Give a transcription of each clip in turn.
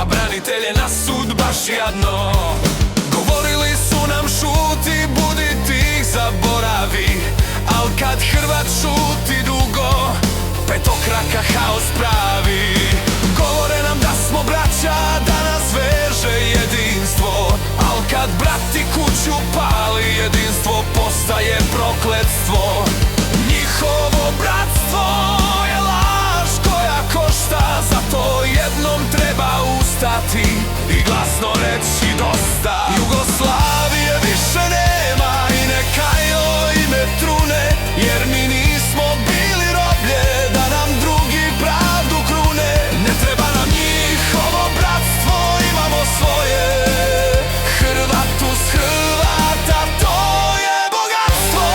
a branitelj je na sud baš jadno. Govorili su nam šuti, budi tih, zaboravi, al kad Hrvat šuti dugo, petokraka haos pravi. Govore nam da smo braća, da nas veže jedinstvo, al kad brati kuću pali, jedinstvo postaje prokletstvo. Njihovo bratstvo je laž koja košta, zato jednom treba ustati i glasno reći dosta. Jugoslavije više nema i neka joj ime trune, jer mi nismo bili roblje da nam drugi pravdu krune. Ne treba nam njihovo bratstvo, imamo svoje. Hrvat uz Hrvata, to je bogatstvo.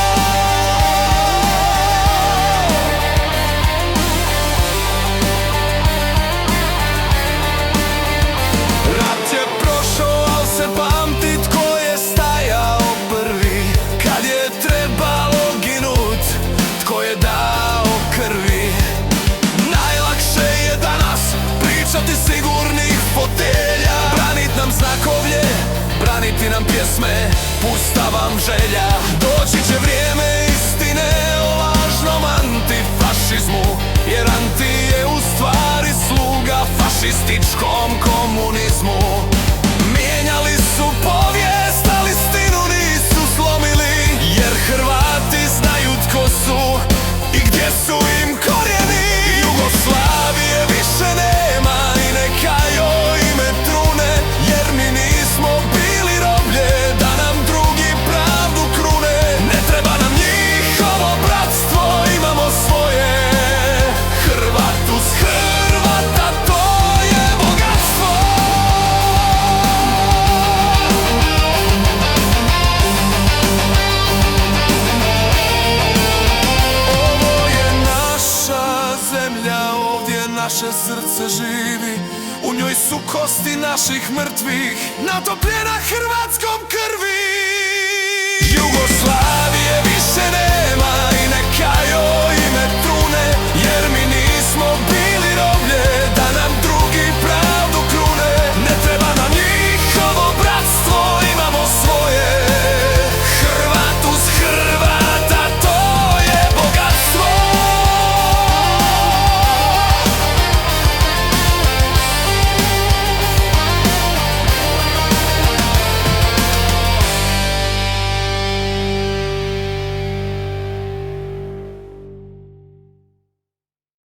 Rat je prošao, al se pamti tko je stajao prvi, kad je trebalo ginut, tko je dao krvi. Najlakše je danas pričati sigurnih fotelja, branit nam znakovlje, braniti nam pjesme, pusta vam želja. Doći će vrijeme istine o lažnom antifašizmu, jer anti je u stvari sluga fašističkom komunizmu. Mijenjali su povijest, ali istinu nisu slomili, jer Hrvati znaju tko su i gdje su im korijeni. Jugoslavije više nema i neka joj ime trune, jer mi nismo bili roblje da nam drugi pravdu krune. Ne treba nam njihovo bratstvo, imamo svoje. Hrvat uz Hrvata, to je bogatstvo. Ovo je naša zemlja, ovdje naše srce živi, u njoj su kosti naših mrtvih, natopljena hrvatskom krvi. Jugoslavije više nema i neka joj